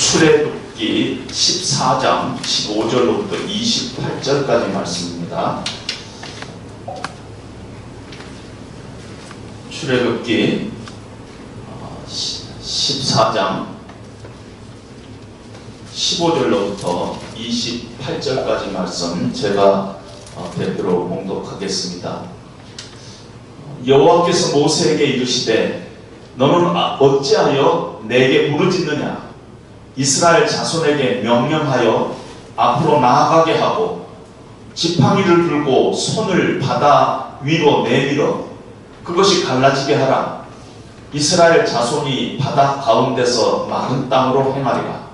출애굽기 14장 15절로부터 28절까지 말씀입니다. 출애굽기 14장 15절로부터 28절까지 말씀 제가 대표로 봉독하겠습니다. 여호와께서 모세에게 이르시되 너는 어찌하여 내게 부르짖느냐? 이스라엘 자손에게 명령하여 앞으로 나아가게 하고 지팡이를 들고 손을 바다 위로 내밀어 그것이 갈라지게 하라. 이스라엘 자손이 바다 가운데서 마른 땅으로 행하리라.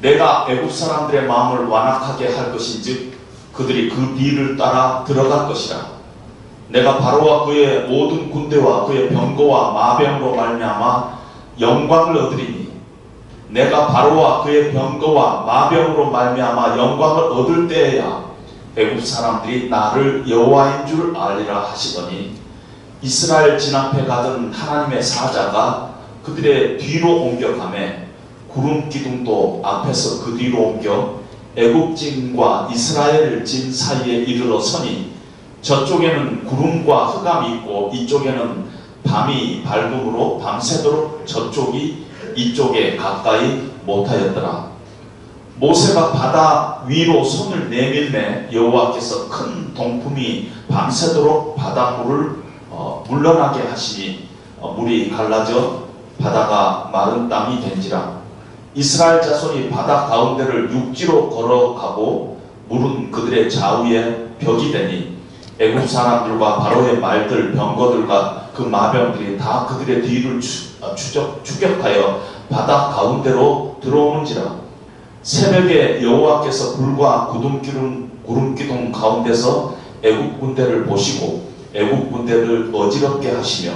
내가 애굽 사람들의 마음을 완악하게 할 것인즉 그들이 그 뒤를 따라 들어갈 것이라. 내가 바로와 그의 모든 군대와 그의 병거와 마병으로 말미암아 영광을 얻으리니 내가 바로와 그의 병거와 마병으로 말미암아 영광을 얻을 때에야 애굽 사람들이 나를 여호와인 줄 알리라 하시더니 이스라엘 진 앞에 가던 하나님의 사자가 그들의 뒤로 옮겨가매 구름 기둥도 앞에서 그 뒤로 옮겨 애굽 진과 이스라엘 진 사이에 이르러 서니 저쪽에는 구름과 흑암이 있고 이쪽에는 밤이 밝음으로 밤새도록 저쪽이 이쪽에 가까이 못하였더라. 모세가 바다 위로 손을 내밀매 여호와께서 큰 동풍이 밤새도록 바닷물을 물러나게 하시니 물이 갈라져 바다가 마른 땅이 된지라. 이스라엘 자손이 바다 가운데를 육지로 걸어가고 물은 그들의 좌우에 벽이 되니 애굽 사람들과 바로의 말들 병거들과 그 마병들이 다 그들의 뒤를 추격하여 바다 가운데로 들어오는지라. 새벽에 여호와께서 불과 구름 기둥 가운데서 애굽 군대를 보시고 애굽 군대를 어지럽게 하시며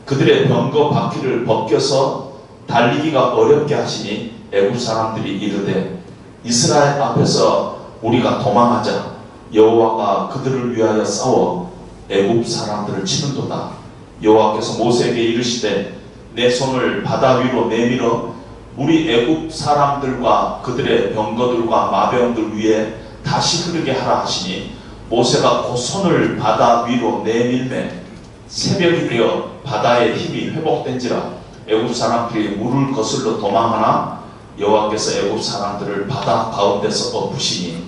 그들의 병거 바퀴를 벗겨서 달리기가 어렵게 하시니 애굽 사람들이 이르되 이스라엘 앞에서 우리가 도망하자. 여호와가 그들을 위하여 싸워 애굽 사람들을 치는도다. 여호와께서 모세에게 이르시되 내 손을 바다 위로 내밀어 물이 애굽 사람들과 그들의 병거들과 마병들 위에 다시 흐르게 하라 하시니 모세가 그 손을 바다 위로 내밀매 새벽이 되어 바다의 힘이 회복된지라. 애굽 사람들이 물을 거슬러 도망하나 여호와께서 애굽 사람들을 바다 가운데서 엎으시니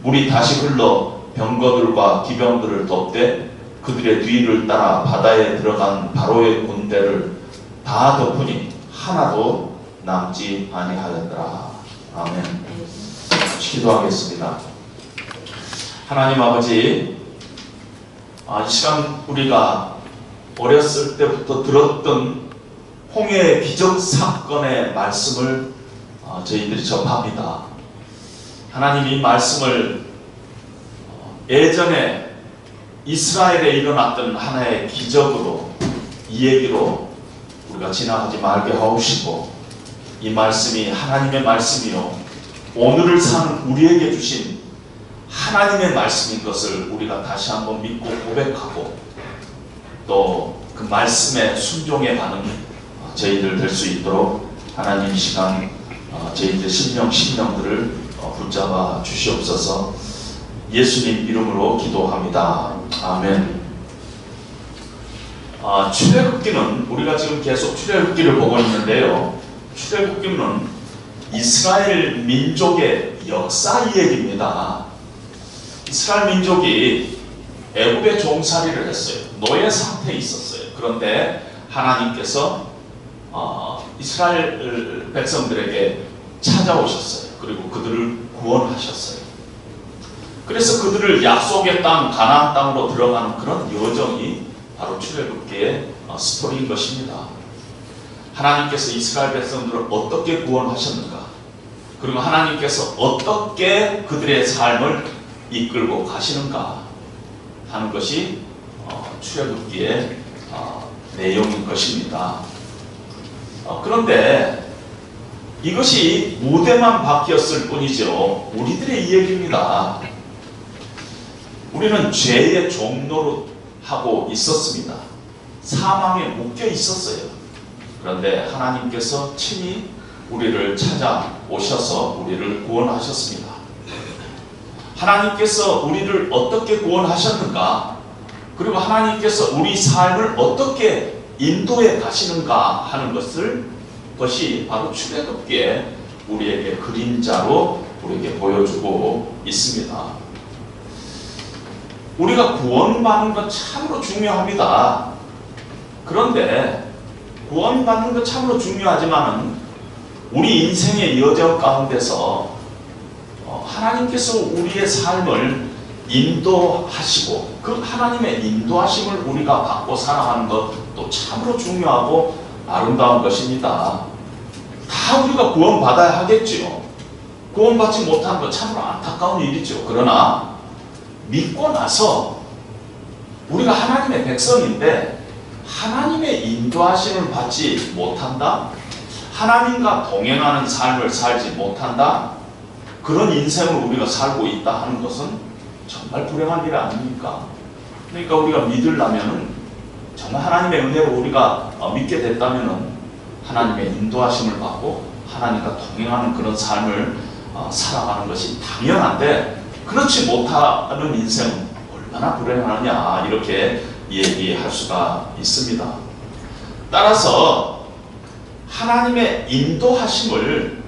물이 다시 흘러 병거들과 기병들을 덮되 그들의 뒤를 따라 바다에 들어간 바로의 군대를 다 덮으니 하나도 남지 아니하였더라. 아멘. 기도하겠습니다. 하나님 아버지, 이 시간 우리가 어렸을 때부터 들었던 홍해의 기적 사건의 말씀을 저희들이 접합니다. 하나님 이 말씀을 예전에 이스라엘에 일어났던 하나의 기적으로 이 얘기로 우리가 지나가지 말게 하옵시고 이 말씀이 하나님의 말씀이요 오늘을 사는 우리에게 주신 하나님의 말씀인 것을 우리가 다시 한번 믿고 고백하고 또 그 말씀에 순종해가는 저희들 될 수 있도록 하나님 이 시간 저희들 심령들을 붙잡아 주시옵소서. 예수님 이름으로 기도합니다. 아멘. 출애굽기는 우리가 지금 계속 출애굽기를 보고 있는데요. 출애굽기는 이스라엘 민족의 역사 이야기입니다. 이스라엘 민족이 애굽에 종살이를 했어요. 노예 상태에 있었어요. 그런데 하나님께서 이스라엘 백성들에게 찾아오셨어요. 그리고 그들을 구원하셨어요. 그래서 그들을 약속의 땅 가나안 땅으로 들어가는 그런 여정이 바로 출애굽기의 스토리인 것입니다. 하나님께서 이스라엘 백성들을 어떻게 구원하셨는가, 그리고 하나님께서 어떻게 그들의 삶을 이끌고 가시는가 하는 것이 출애굽기의 내용인 것입니다. 그런데 이것이 무대만 바뀌었을 뿐이죠. 우리들의 이야기입니다. 우리는 죄의 종노릇 하고 있었습니다. 사망에 묶여 있었어요. 그런데 하나님께서 친히 우리를 찾아오셔서 우리를 구원하셨습니다. 하나님께서 우리를 어떻게 구원하셨는가, 그리고 하나님께서 우리 삶을 어떻게 인도해 가시는가 하는 것이 바로 출애굽기에 우리에게 그림자로 우리에게 보여주고 있습니다. 우리가 구원받는 건 참으로 중요합니다. 그런데 구원받는 건 참으로 중요하지만은 우리 인생의 여정 가운데서 하나님께서 우리의 삶을 인도하시고 그 하나님의 인도하심을 우리가 받고 살아가는 것도 참으로 중요하고 아름다운 것입니다. 다 우리가 구원받아야 하겠지요. 구원받지 못하는 건 참으로 안타까운 일이죠. 그러나 믿고 나서 우리가 하나님의 백성인데 하나님의 인도하심을 받지 못한다? 하나님과 동행하는 삶을 살지 못한다? 그런 인생을 우리가 살고 있다 하는 것은 정말 불행한 일 아닙니까? 그러니까 우리가 믿으려면 정말 하나님의 은혜로 우리가 믿게 됐다면 하나님의 인도하심을 받고 하나님과 동행하는 그런 삶을 살아가는 것이 당연한데, 그렇지 못하는 인생은 얼마나 불행하느냐, 이렇게 얘기할 수가 있습니다. 따라서 하나님의 인도하심을,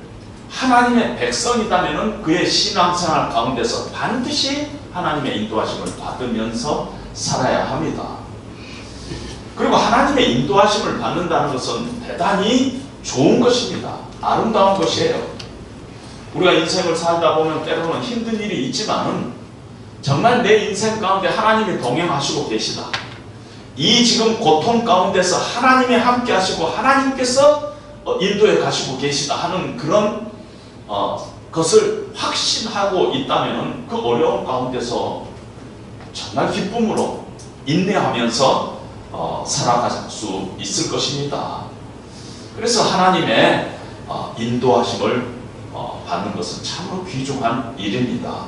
하나님의 백성이라면 그의 신앙생활 가운데서 반드시 하나님의 인도하심을 받으면서 살아야 합니다. 그리고 하나님의 인도하심을 받는다는 것은 대단히 좋은 것입니다. 아름다운 것이에요. 우리가 인생을 살다 보면 때로는 힘든 일이 있지만은 정말 내 인생 가운데 하나님이 동행하시고 계시다, 이 지금 고통 가운데서 하나님이 함께 하시고 하나님께서 인도해 가시고 계시다 하는 그런 것을 확신하고 있다면 그 어려움 가운데서 정말 기쁨으로 인내하면서 살아갈 수 있을 것입니다. 그래서 하나님의 인도하심을 받는 것은 참으로 귀중한 일입니다.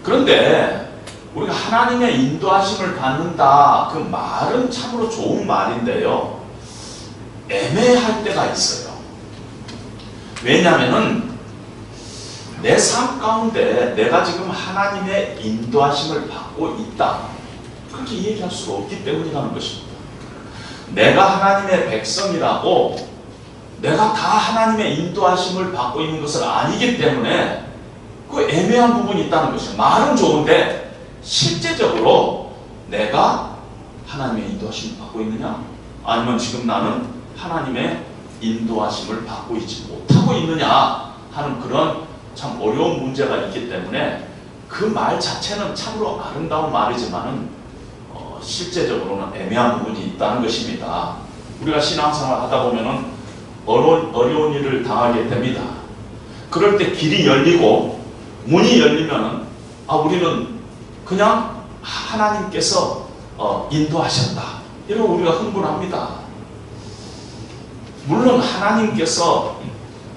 그런데 우리가 하나님의 인도하심을 받는다, 그 말은 참으로 좋은 말인데요, 애매할 때가 있어요. 왜냐하면은 내 삶 가운데 내가 지금 하나님의 인도하심을 받고 있다, 그렇게 얘기할 수가 없기 때문이라는 것입니다. 내가 하나님의 백성이라고 내가 다 하나님의 인도하심을 받고 있는 것은 아니기 때문에 그 애매한 부분이 있다는 것이죠. 말은 좋은데 실제적으로 내가 하나님의 인도하심을 받고 있느냐, 아니면 지금 나는 하나님의 인도하심을 받고 있지 못하고 있느냐 하는 그런 참 어려운 문제가 있기 때문에 그 말 자체는 참으로 아름다운 말이지만은 실제적으로는 애매한 부분이 있다는 것입니다. 우리가 신앙생활 하다 보면은 어려운 일을 당하게 됩니다. 그럴 때 길이 열리고 문이 열리면은 우리는 그냥 하나님께서 인도하셨다, 이러고 우리가 흥분합니다. 물론 하나님께서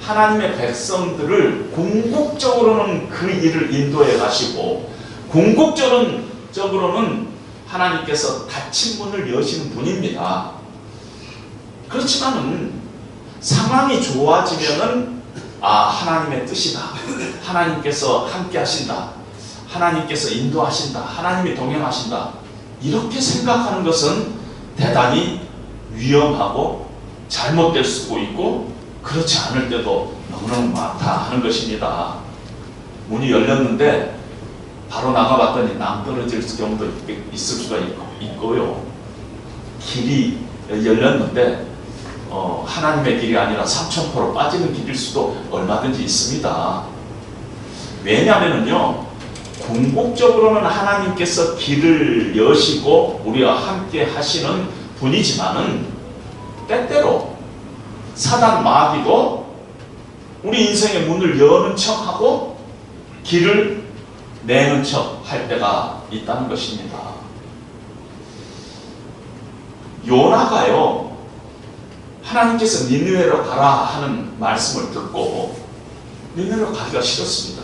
하나님의 백성들을 궁극적으로는 그 일을 인도해 가시고 궁극적으로는 하나님께서 닫힌 문을 여시는 분입니다. 그렇지만은 상황이 좋아지면은 하나님의 뜻이다, 하나님께서 함께 하신다, 하나님께서 인도하신다, 하나님이 동행하신다, 이렇게 생각하는 것은 대단히 위험하고 잘못될 수도 있고 그렇지 않을 때도 너무너무 많다 하는 것입니다. 문이 열렸는데 바로 나가봤더니 낭떠러질 경우도 있을 수가 있고요. 길이 열렸는데 하나님의 길이 아니라 삼천포로 빠지는 길일 수도 얼마든지 있습니다. 왜냐하면요, 궁극적으로는 하나님께서 길을 여시고 우리와 함께 하시는 분이지만은 때때로 사단 마귀도 우리 인생의 문을 여는 척하고 길을 내는 척 할 때가 있다는 것입니다. 요나가요, 하나님께서 니느웨로 가라 하는 말씀을 듣고 니느웨로 가기가 싫었습니다.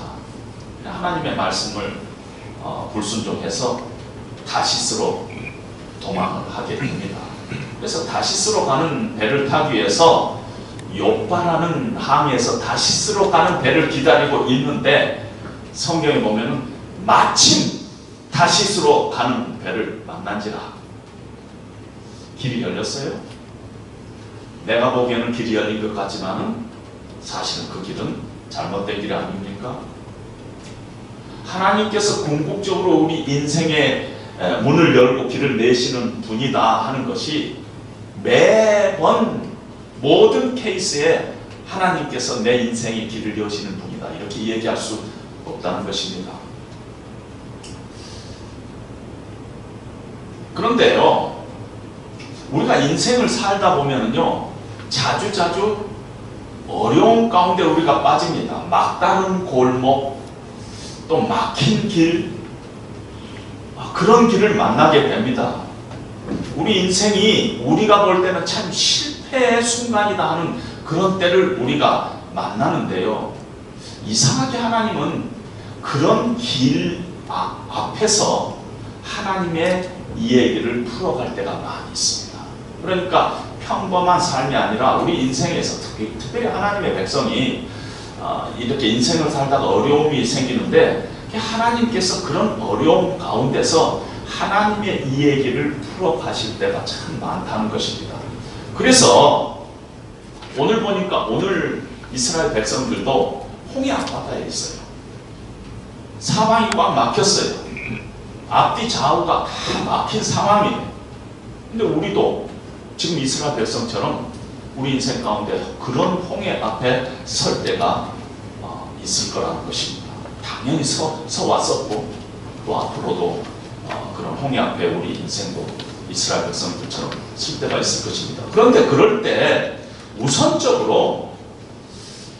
하나님의 말씀을 불순종해서 다시스로 도망을 하게 됩니다. 그래서 다시스로 가는 배를 타기 위해서 욥바라는 항에서 다시스로 가는 배를 기다리고 있는데 성경에 보면은 마침 다시스로 가는 배를 만난지라. 길이 열렸어요. 내가 보기에는 길이 열린 것 같지만은 사실은 그 길은 잘못된 길이 아닙니까? 하나님께서 궁극적으로 우리 인생의 문을 열고 길을 내시는 분이다 하는 것이 매번 모든 케이스에 하나님께서 내 인생의 길을 여시는 분이다 이렇게 얘기할 수 없다는 것입니다. 그런데요, 우리가 인생을 살다 보면은요, 자주자주 어려운 가운데 우리가 빠집니다. 막다른 골목, 또 막힌 길, 그런 길을 만나게 됩니다. 우리 인생이 우리가 볼 때는 참 실패의 순간이다 하는 그런 때를 우리가 만나는데요, 이상하게 하나님은 그런 길 앞에서 하나님의 이야기를 풀어갈 때가 많이 있습니다. 그러니까 평범한 삶이 아니라 우리 인생에서 특별히 하나님의 백성이 이렇게 인생을 살다가 어려움이 생기는데 하나님께서 그런 어려움 가운데서 하나님의 이야기를 풀어가실 때가 참 많다는 것입니다. 그래서 오늘 보니까 오늘 이스라엘 백성들도 홍해 앞바다에 있어요. 사방이 꽉 막혔어요. 앞뒤 좌우가 다 막힌 상황이에요. 근데 우리도 지금 이스라엘 백성처럼 우리 인생 가운데 그런 홍해 앞에 설 때가 있을 거라는 것입니다. 당연히 서 왔었고 또 앞으로도 그런 홍해 앞에 우리 인생도 이스라엘 백성들처럼 설 때가 있을 것입니다. 그런데 그럴 때 우선적으로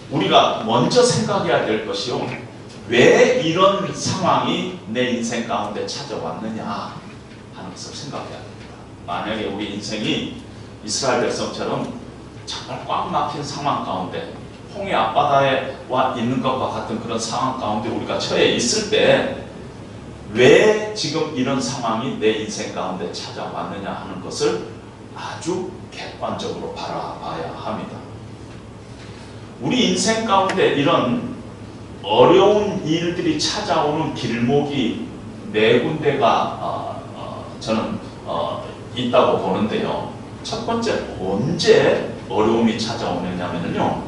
우리가 먼저 생각해야 될 것이요, 왜 이런 상황이 내 인생 가운데 찾아왔느냐 하는 것을 생각해야 됩니다. 만약에 우리 인생이 이스라엘 백성처럼 정말 꽉 막힌 상황 가운데 홍해 앞바다에 와 있는 것과 같은 그런 상황 가운데 우리가 처해 있을 때 왜 지금 이런 상황이 내 인생 가운데 찾아왔느냐 하는 것을 아주 객관적으로 바라봐야 합니다. 우리 인생 가운데 이런 어려운 일들이 찾아오는 길목이 네 군데가 저는 있다고 보는데요. 첫 번째, 언제 어려움이 찾아오느냐면요,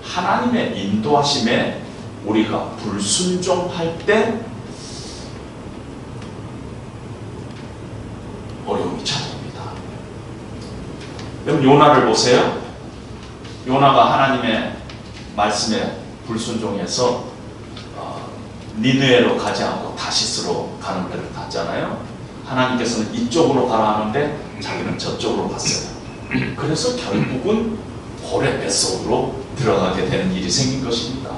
하나님의 인도하심에 우리가 불순종할 때 어려움이 찾아옵니다. 여러분 요나를 보세요. 요나가 하나님의 말씀에 불순종해서 니느웨로 가지 않고 다시스로 가는 배를 탔잖아요. 하나님께서는 이쪽으로 가라 하는데 자기는 저쪽으로 갔어요. 그래서 결국은 고래 뱃속으로 들어가게 되는 일이 생긴 것입니다.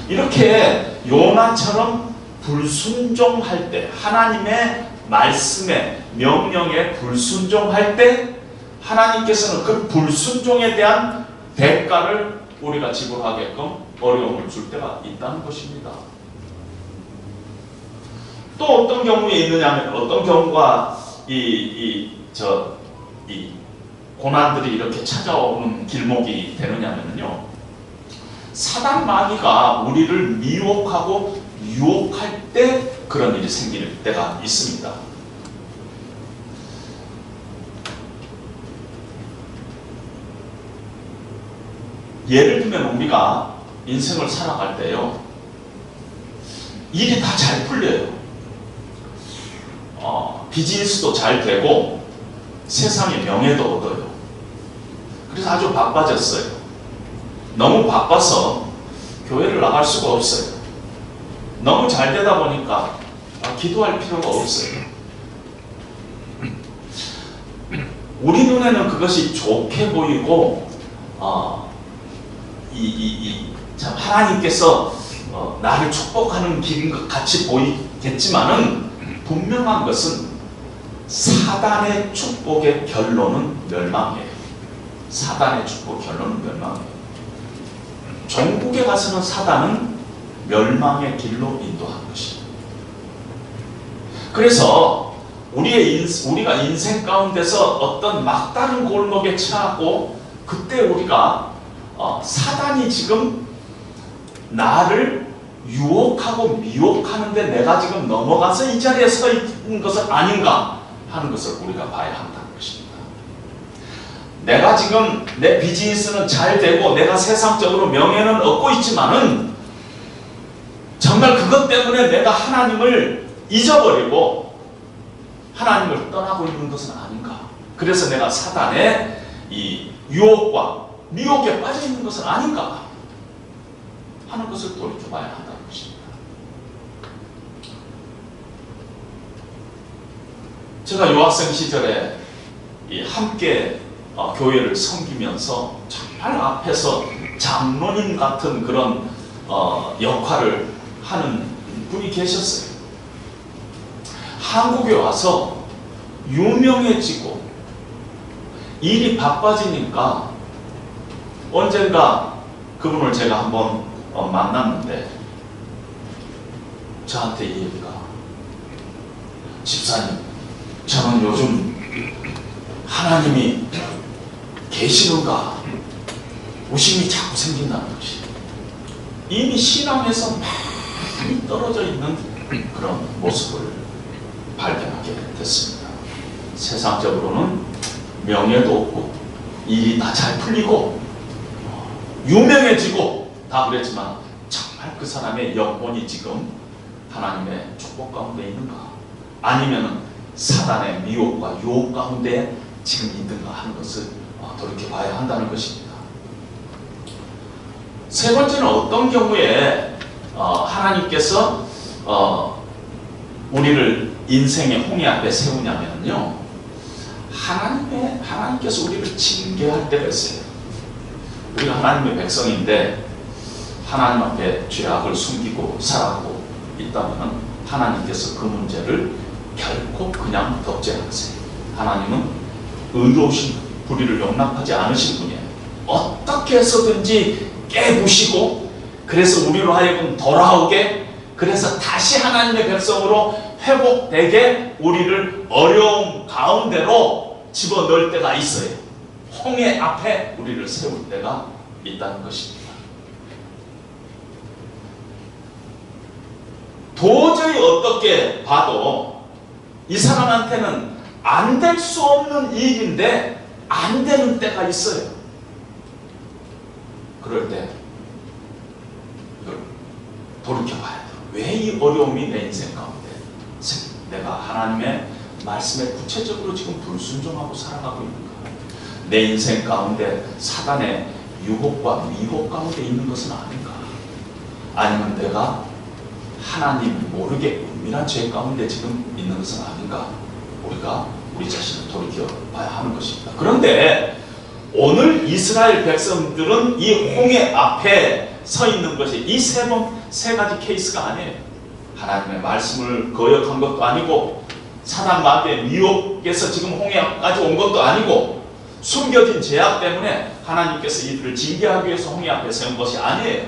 이렇게 요나처럼 불순종할 때, 하나님의 말씀에 명령에 불순종할 때 하나님께서는 그 불순종에 대한 대가를 우리가 지불하게끔 어려움을 줄 때가 있다는 것입니다. 또 어떤 경우에 있느냐면, 어떤 경우가 이 고난들이 이렇게 찾아오는 길목이 되느냐면요, 사단 마귀가 우리를 미혹하고 유혹할 때 그런 일이 생길 때가 있습니다. 예를 들면 우리가 인생을 살아갈 때요, 일이 다 잘 풀려요. 비즈니스도 잘 되고 세상의 명예도 얻어요. 그래서 아주 바빠졌어요. 너무 바빠서 교회를 나갈 수가 없어요. 너무 잘 되다 보니까 기도할 필요가 없어요. 우리 눈에는 그것이 좋게 보이고 참 하나님께서 나를 축복하는 길인 것 같이 보이겠지만은 분명한 것은 사단의 축복의 결론은 멸망이에요. 사단의 축복 결론은 멸망이에요. 종국에 가서는 사단은 멸망의 길로 인도한 것입니다. 그래서 우리가 인생 가운데서 어떤 막다른 골목에 처하고 그때 우리가 사단이 지금 나를 유혹하고 미혹하는데 내가 지금 넘어가서 이 자리에 서 있는 것은 아닌가 하는 것을 우리가 봐야 한다는 것입니다. 내가 지금 내 비즈니스는 잘 되고 내가 세상적으로 명예는 얻고 있지만은 정말 그것 때문에 내가 하나님을 잊어버리고 하나님을 떠나고 있는 것은 아닌가. 그래서 내가 사단의 이 유혹과 미혹에 빠져 있는 것은 아닌가 하는 것을 돌이켜봐야 한다는 것입니다. 제가 유학생 시절에 함께 교회를 섬기면서 정말 앞에서 장로님 같은 그런 역할을 하는 분이 계셨어요. 한국에 와서 유명해지고 일이 바빠지니까 언젠가 그분을 제가 한번 만났는데 저한테 이 얘기가, 집사님, 저는 요즘 하나님이 계시는가 의심이 자꾸 생긴다는 것이, 이미 신앙에서 많이 떨어져 있는 그런 모습을 발견하게 됐습니다. 세상적으로는 명예도 없고 일이 다 잘 풀리고 유명해지고 다 그랬지만 정말 그 사람의 영혼이 지금 하나님의 축복 가운데 있는가, 아니면 사단의 미혹과 유혹 가운데 지금 있는가 하는 것을 돌이켜봐야 한다는 것입니다. 세 번째는 어떤 경우에 하나님께서 우리를 인생의 홍해 앞에 세우냐면요, 하나님께서 우리를 징계할 때가 있어요. 우리가 하나님의 백성인데 하나님 앞에 죄악을 숨기고 살아가고 있다면 하나님께서 그 문제를 결코 그냥 덮지 않으세요. 하나님은 의로우신 불의를 용납하지 않으신 분이에요. 어떻게 해서든지 깨부시고, 그래서 우리로 하여금 돌아오게, 그래서 다시 하나님의 백성으로 회복되게 우리를 어려움 가운데로 집어넣을 때가 있어요. 홍해 앞에 우리를 세울 때가 있다는 것입니다. 도저히 어떻게 봐도 이 사람한테는 안 될 수 없는 일인데 안 되는 때가 있어요. 그럴 때 이걸 돌이켜봐야 돼요. 왜 이 어려움이 내 인생 가운데, 내가 하나님의 말씀에 구체적으로 지금 불순종하고 살아가고 있는가? 내 인생 가운데 사단의 유혹과 미혹 가운데 있는 것은 아닌가? 아니면 내가 하나님 모르게 은밀한 죄 가운데 지금 있는 것은 아닌가? 우리가 우리 자신을 돌이켜봐야 하는 것입니다. 그런데 오늘 이스라엘 백성들은 이 홍해 앞에 서 있는 것이 이 세 가지 케이스가 아니에요. 하나님의 말씀을 거역한 것도 아니고, 사단 마귀의 미혹에서 지금 홍해까지 온 것도 아니고, 숨겨진 죄악 때문에 하나님께서 이들을 징계하기 위해서 홍해 앞에 세운 것이 아니에요.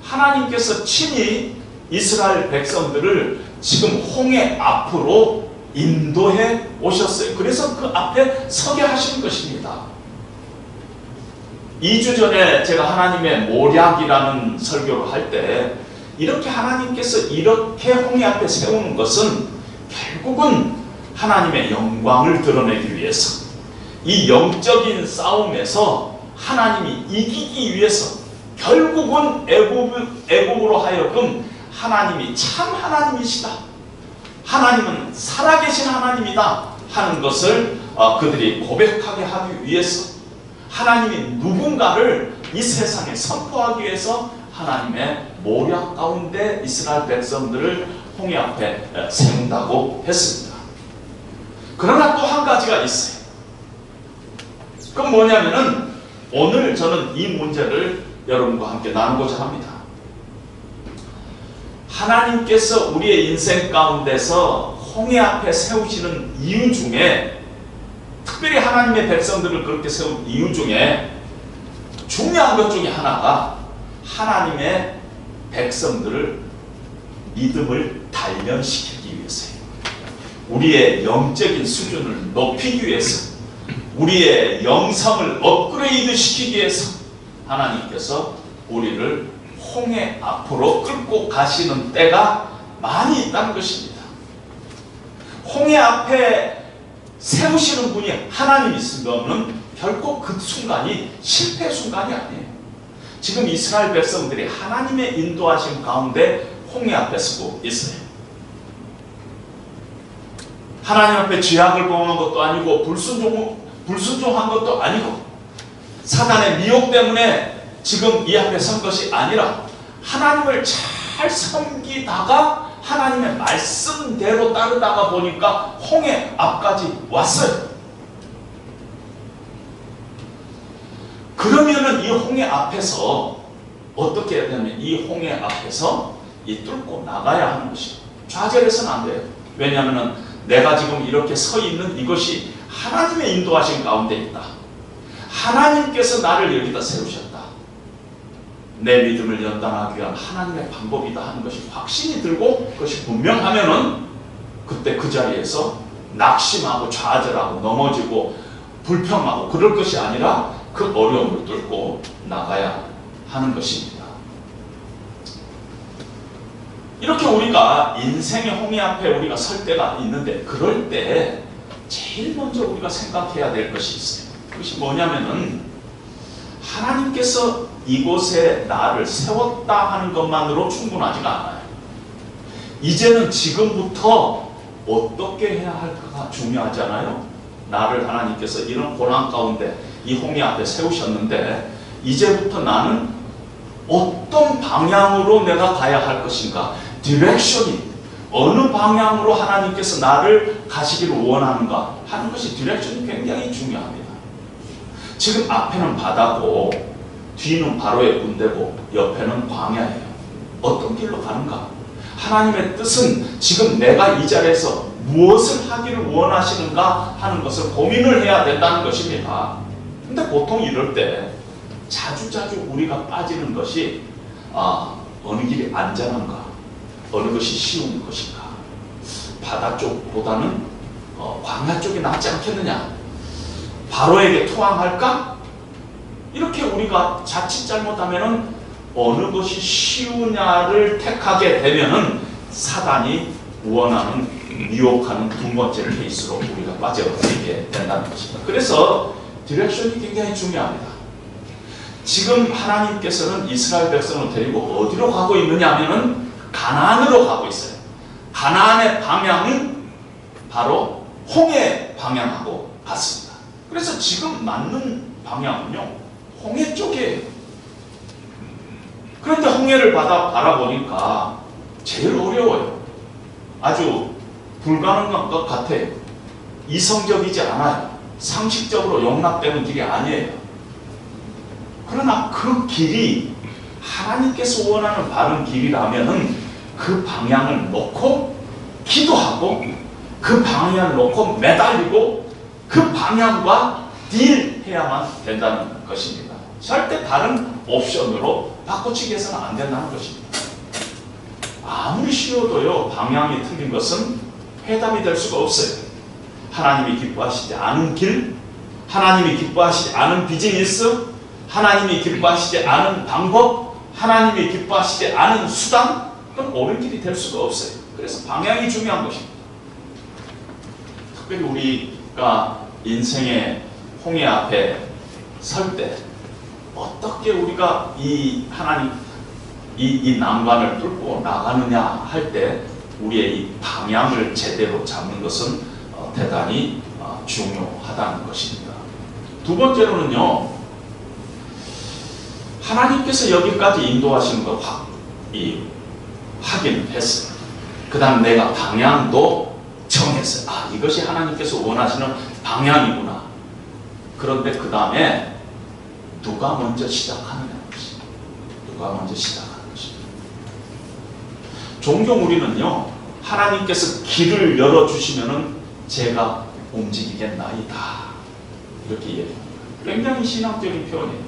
하나님께서 친히 이스라엘 백성들을 지금 홍해 앞으로 인도해 오셨어요. 그래서 그 앞에 서게 하신 것입니다. 2주 전에 제가 하나님의 모략이라는 설교를 할 때, 이렇게 하나님께서 이렇게 홍해 앞에 세우는 것은 결국은 하나님의 영광을 드러내기 위해서, 이 영적인 싸움에서 하나님이 이기기 위해서, 결국은 애굽으로 하여금 하나님이 참 하나님이시다, 하나님은 살아계신 하나님이다 하는 것을 그들이 고백하게 하기 위해서, 하나님이 누군가를 이 세상에 선포하기 위해서 하나님의 모략 가운데 이스라엘 백성들을 홍해 앞에 세운다고 했습니다. 그러나 또 한 가지가 있어요. 그건 뭐냐면은 오늘 저는 이 문제를 여러분과 함께 나누고자 합니다. 하나님께서 우리의 인생 가운데서 홍해 앞에 세우시는 이유 중에, 특별히 하나님의 백성들을 그렇게 세운 이유 중에 중요한 것 중에 하나가 하나님의 백성들을 믿음을 단련시키기 위해서예요. 우리의 영적인 수준을 높이기 위해서, 우리의 영성을 업그레이드 시키기 위해서 하나님께서 우리를 홍해 앞으로 끌고 가시는 때가 많이 있다는 것입니다. 홍해 앞에 세우시는 분이 하나님 있으면 결코 그 순간이 실패 순간이 아니에요. 지금 이스라엘 백성들이 하나님의 인도하심 가운데 홍해 앞에 서고 있어요. 하나님 앞에 죄악을 범한 것도 아니고 불순종한 것도 아니고 사단의 미혹 때문에 지금 이 앞에 선 것이 아니라 하나님을 잘 섬기다가 하나님의 말씀대로 따르다가 보니까 홍해 앞까지 왔어요. 그러면은 이 홍해 앞에서 어떻게 해야 되냐면 이 홍해 앞에서 이 뚫고 나가야 하는 것이에요. 좌절해서는 안 돼요. 왜냐하면 내가 지금 이렇게 서 있는 이것이 하나님의 인도하신 가운데 있다. 하나님께서 나를 여기다 세우셨다. 내 믿음을 연단하기 위한 하나님의 방법이다 하는 것이 확신이 들고 그것이 분명하면은 그때 그 자리에서 낙심하고 좌절하고 넘어지고 불평하고 그럴 것이 아니라 그 어려움을 뚫고 나가야 하는 것입니다. 이렇게 우리가 인생의 홍해 앞에 우리가 설 때가 있는데 그럴 때 제일 먼저 우리가 생각해야 될 것이 있어요. 그것이 뭐냐면은 하나님께서 이곳에 나를 세웠다 하는 것만으로 충분하지가 않아요. 이제는 지금부터 어떻게 해야 할까가 중요하잖아요. 나를 하나님께서 이런 고난 가운데 이 홍해 앞에 세우셨는데 이제부터 나는 어떤 방향으로 내가 가야 할 것인가, 디렉션이 어느 방향으로 하나님께서 나를 가시기를 원하는가 하는 것이 디렉션이 굉장히 중요합니다. 지금 앞에는 바다고 뒤는 바로의 군대고 옆에는 광야예요. 어떤 길로 가는가? 하나님의 뜻은 지금 내가 이 자리에서 무엇을 하기를 원하시는가 하는 것을 고민을 해야 된다는 것입니다. 근데 보통 이럴 때 자주자주 우리가 빠지는 것이 어느 길이 안전한가, 어느 것이 쉬운 것인가, 바다 쪽보다는 광야 쪽이 낫지 않겠느냐, 바로에게 투항할까? 이렇게 우리가 자칫 잘못하면은 어느 것이 쉬우냐를 택하게 되면은 사단이 원하는 미혹하는 두 번째 케이스로 우리가 빠져들게 된다는 것입니다. 그래서 디렉션이 굉장히 중요합니다. 지금 하나님께서는 이스라엘 백성을 데리고 어디로 가고 있느냐 하면은 가나안으로 가고 있어요. 가나안의 방향은 바로 홍해 방향하고 같습니다. 그래서 지금 맞는 방향은요 홍해 쪽이에요. 그런데 홍해를 바라보니까 제일 어려워요. 아주 불가능한 것 같아요. 이성적이지 않아요. 상식적으로 용납되는 길이 아니에요. 그러나 그 길이 하나님께서 원하는 바른 길이라면은 그 방향을 놓고 기도하고 그 방향을 놓고 매달리고 그 방향과 딜해야만 된다는 것입니다. 절대 다른 옵션으로 바꿔치기 해서는 안 된다는 것입니다. 아무리 쉬워도요 방향이 틀린 것은 해답이 될 수가 없어요. 하나님이 기뻐하시지 않은 길, 하나님이 기뻐하시지 않은 비즈니스, 하나님이 기뻐하시지 않은 방법, 하나님이 기뻐하시지 않은 수단, 그건 옳은 길이 될 수가 없어요. 그래서 방향이 중요한 것입니다. 특별히 우리가 인생의 홍해 앞에 설 때 어떻게 우리가 이 하나님 이 난관을 뚫고 나가느냐 할 때 우리의 이 방향을 제대로 잡는 것은 대단히 중요하다는 것입니다. 두 번째로는요, 하나님께서 여기까지 인도하시는 걸 확인했어요. 그 다음 내가 방향도 정했어요. 이것이 하나님께서 원하시는 방향이구나. 그런데 그 다음에 누가 먼저 시작하느냐 것입니다. 누가 먼저 시작하는 것입니다. 종종 우리는요, 하나님께서 길을 열어주시면은 제가 움직이겠나이다. 이렇게 얘기합니다. 굉장히 신앙적인 표현이에요.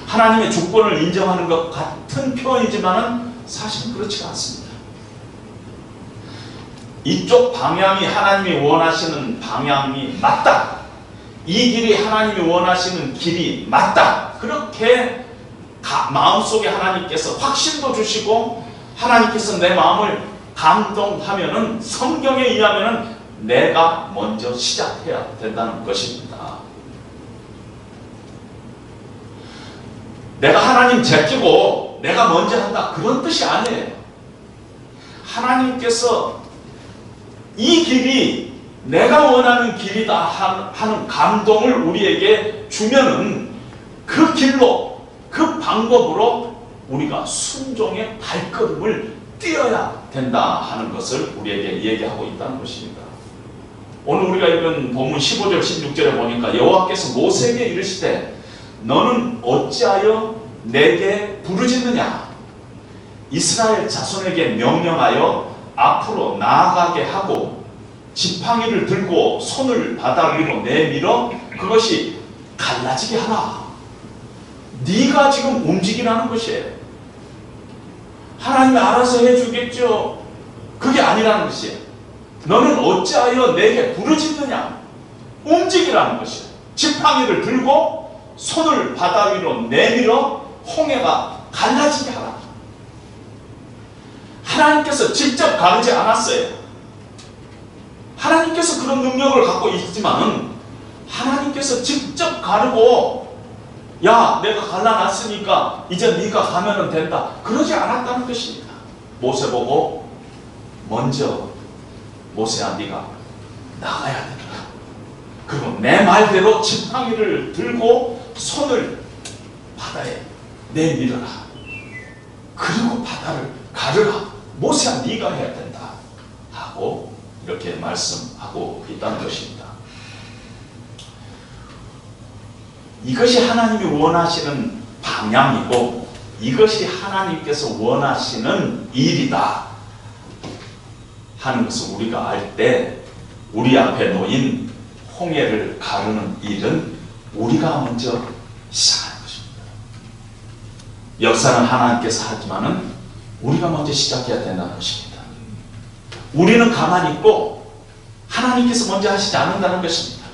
하나님의 주권을 인정하는 것 같은 표현이지만은 사실은 그렇지가 않습니다. 이쪽 방향이 하나님이 원하시는 방향이 맞다. 이 길이 하나님이 원하시는 길이 맞다. 그렇게 마음속에 하나님께서 확신도 주시고 하나님께서 내 마음을 감동하면은 성경에 의하면은 내가 먼저 시작해야 된다는 것입니다. 내가 하나님 제끼고 내가 먼저 한다 그런 뜻이 아니에요. 하나님께서 이 길이 내가 원하는 길이다 하는 감동을 우리에게 주면은 그 길로 그 방법으로 우리가 순종의 발걸음을 뛰어야 된다 하는 것을 우리에게 얘기하고 있다는 것입니다. 오늘 우리가 읽은 본문 15절 16절에 보니까 여호와께서 모세에게 이르시되 너는 어찌하여 내게 부르짖느냐 이스라엘 자손에게 명령하여 앞으로 나아가게 하고 지팡이를 들고 손을 바다 위로 내밀어 그것이 갈라지게 하라. 네가 지금 움직이라는 것이에요. 하나님이 알아서 해주겠죠. 그게 아니라는 것이에요. 너는 어찌하여 내게 부르짖느냐 움직이라는 것이에요. 지팡이를 들고 손을 바다 위로 내밀어 홍해가 갈라지게 하라. 하나님께서 직접 가르지 않았어요. 하나님께서 그런 능력을 갖고 있지만은 하나님께서 직접 가르고 야 내가 갈라놨으니까 이제 네가 가면은 된다 그러지 않았다는 것입니다. 모세 보고 먼저 모세야 네가 나가야 된다. 그리고 내 말대로 지팡이를 들고 손을 바다에 내밀어라. 그리고 바다를 가르라. 모세야 네가 해야 된다 하고 이렇게 말씀하고 있다는 것입니다. 이것이 하나님이 원하시는 방향이고 이것이 하나님께서 원하시는 일이다 하는 것을 우리가 알 때 우리 앞에 놓인 홍해를 가르는 일은 우리가 먼저 시작하는 것입니다. 역사는 하나님께서 하지만은 우리가 먼저 시작해야 된다는 것입니다. 우리는 가만히 있고 하나님께서 먼저 하시지 않는다는 것입니다.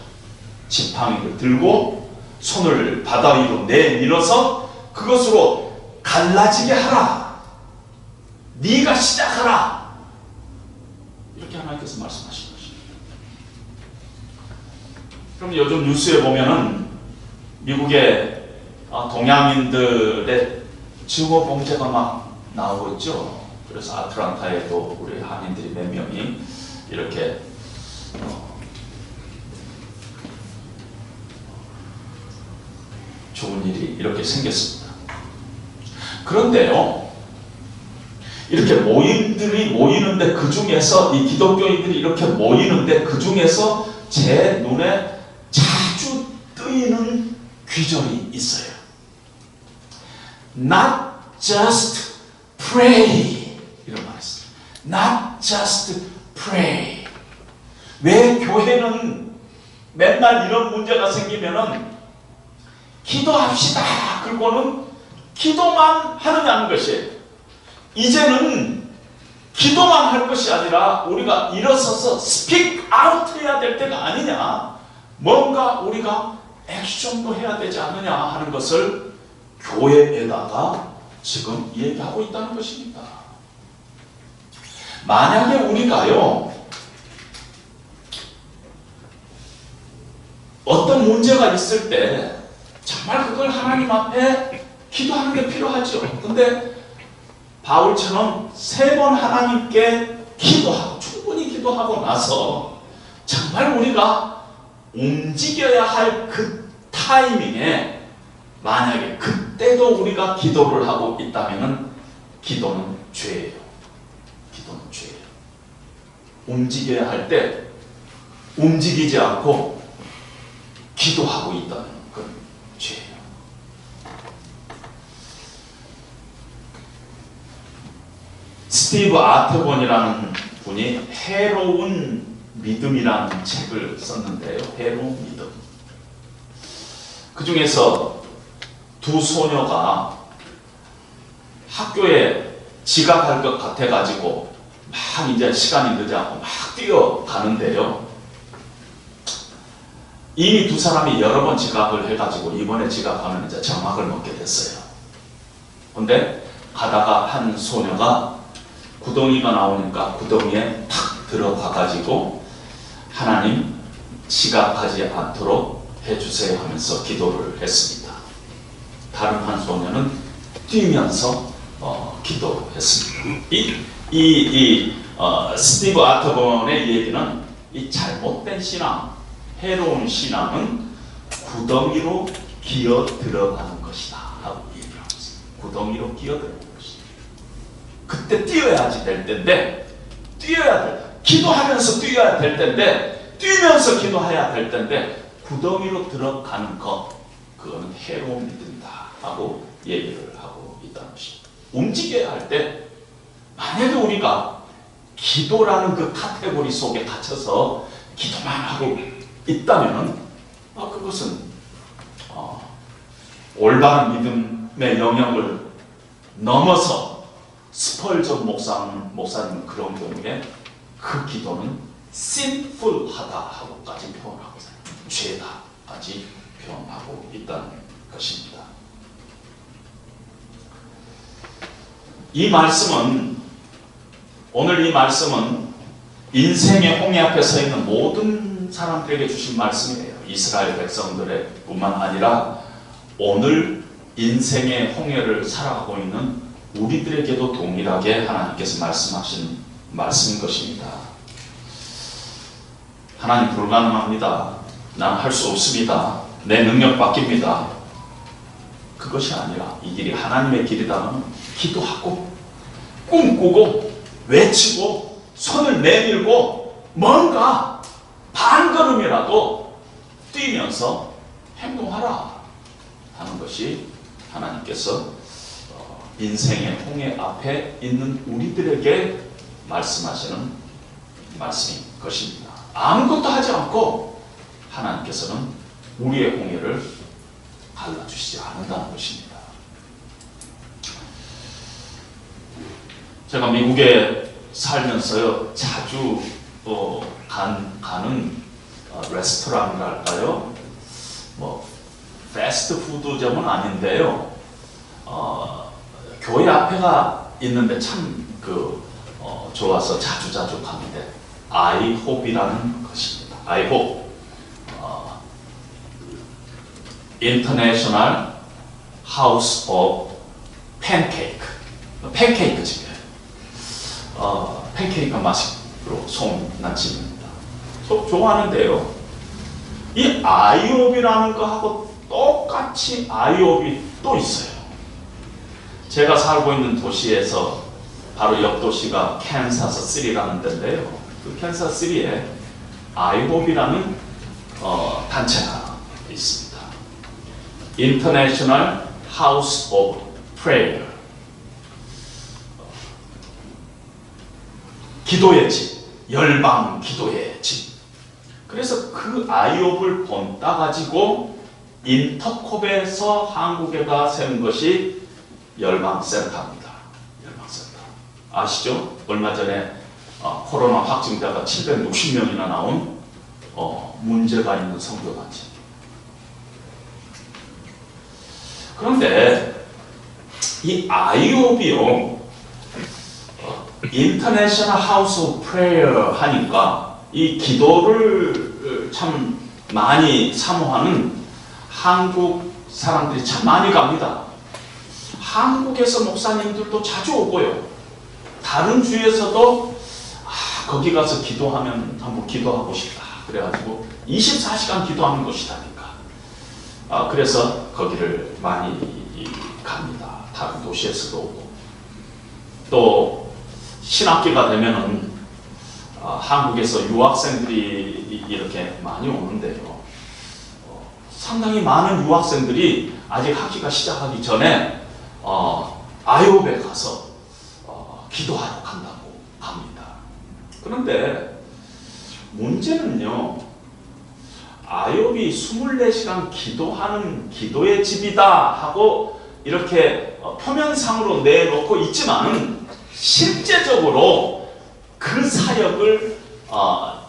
지팡이를 들고 손을 바다 위로 내밀어서 그것으로 갈라지게 하라. 네가 시작하라. 이렇게 하나님께서 말씀하신 것입니다. 그럼 요즘 뉴스에 보면은 미국의 동양인들의 증오 범죄가 막 나오고 있죠. 그래서 아틀란타에도 우리 한인들이 몇 명이 이렇게 좋은 일이 이렇게 생겼습니다. 그런데요, 이렇게 모임들이 모이는데 그 중에서 이 기독교인들이 이렇게 모이는데 그 중에서 제 눈에 자주 뜨이는 귀절이 있어요. Not just pray 이런 말이 있어요. Not just pray. 왜 교회는 맨날 이런 문제가 생기면은 기도합시다 그리고는 기도만 하느냐는 것이에요. 이제는 기도만 할 것이 아니라 우리가 일어서서 speak out 해야 될 때가 아니냐, 뭔가 우리가 액션도 해야 되지 않느냐 하는 것을 교회에다가 지금 얘기하고 있다는 것입니다. 만약에 우리가요 어떤 문제가 있을 때 정말 그걸 하나님 앞에 기도하는 게 필요하죠. 근데 바울처럼 3번 하나님께 기도하고 충분히 기도하고 나서 정말 우리가 움직여야 할 그 타이밍에 만약에 그때도 우리가 기도를 하고 있다면 기도는 죄예요. 기도는 죄예요. 움직여야 할 때 움직이지 않고 기도하고 있다면 그건 죄예요. 스티브 아트본이라는 분이 해로운 믿음이라는 책을 썼는데요. 해로운 믿음. 그 중에서 2 소녀가 학교에 지각할 것 같아가지고 막 이제 시간이 늦어갖고 막 뛰어가는데요. 이미 두 사람이 여러 번 지각을 해가지고 이번에 지각하면 이제 정막을 먹게 됐어요. 근데 가다가 한 소녀가 구덩이가 나오니까 구덩이에 탁 들어가가지고 하나님 지각하지 않도록 해주세요 하면서 기도를 했습니다. 다른 한 소녀는 뛰면서 기도했습니다. 스티브 아터본의 얘기는 이 잘못된 신앙, 해로운 신앙은 구덩이로 기어 들어가는 것이다 하고 얘기를 하고 있습니다. 구덩이로 기어 들어가는 것이다. 그때 뛰어야지 될 텐데, 기도하면서 뛰어야 될 텐데, 뛰면서 기도해야 될 텐데, 구덩이로 들어가는 것, 그거는 해로운 믿음이다 하고 얘기를 하고 있다는 것입니다. 움직여야 할 때, 만약에 우리가 기도라는 그 카테고리 속에 갇혀서 기도만 하고 있다면 그것은 올바른 믿음의 영역을 넘어서 스펄전 목사님은 그런 경우에 그 기도는 sinful하다 하고까지 표현하고 있어요. 죄다까지 표현하고 있다는 것입니다. 오늘 이 말씀은 인생의 홍해 앞에 서 있는 모든 사람들에게 주신 말씀이에요. 이스라엘 백성들의 뿐만 아니라 오늘 인생의 홍해를 살아가고 있는 우리들에게도 동일하게 하나님께서 말씀하신 말씀인 것입니다. 하나님 불가능합니다. 난 할 수 없습니다. 내 능력 바뀝니다. 그것이 아니라 이 길이 하나님의 길이다면 기도하고 꿈꾸고 외치고 손을 내밀고 뭔가 반걸음이라도 뛰면서 행동하라 하는 것이 하나님께서 인생의 홍해 앞에 있는 우리들에게 말씀하시는 말씀인 것입니다. 아무것도 하지 않고 하나님께서는 우리의 홍해를 갈라주시지 않는다는 것입니다. 제가 미국에 살면서요 자주 가는 레스토랑이랄까요, 뭐 패스트푸드점은 아닌데요, 교회 앞에가 있는데 참 좋아서 자주 가는데 아이홉이라는 것입니다. 아이홉 International House of Pancake, 팬케이크 집이에요. 팬케이크 맛으로 소문난 집입니다. 좋아하는데요, 이 아이홉이라는 거하고 똑같이 아이홉이 또 있어요. 제가 살고 있는 도시에서 바로 옆 도시가 캔사스시티라는 데인데요, 그 캔사스시티에 아이홉이라는 단체가 있습니다. International House of Prayer, 기도의 집, 열방 기도의 집. 그래서 그 아이홉을 본따 가지고 인터콥에서 한국에다 세운 것이 열방센터입니다. 열방센터 아시죠? 얼마 전에 코로나 확진자가 760명이나 나온 문제가 있는 선교단체. 그런데 이 아이홉이요, 인터내셔널 하우스 오브 프레이어 하니까 이 기도를 참 많이 사모하는 한국 사람들이 참 많이 갑니다. 한국에서 목사님들도 자주 오고요, 다른 주에서도 거기 가서 기도하면 한번 기도하고 싶다 그래가지고 24시간 기도하는 곳이다니까. 그래서 거기를 많이 갑니다. 다른 도시에서도 오고, 또 신학기가 되면은 한국에서 유학생들이 이렇게 많이 오는데요, 상당히 많은 유학생들이 아직 학기가 시작하기 전에 아이홉에 가서 기도하러 간다고 합니다. 그런데 문제는요, 아이홉이 24시간 기도하는 기도의 집이다 하고 이렇게 표면상으로 내놓고 있지만은 실제적으로 그 사역을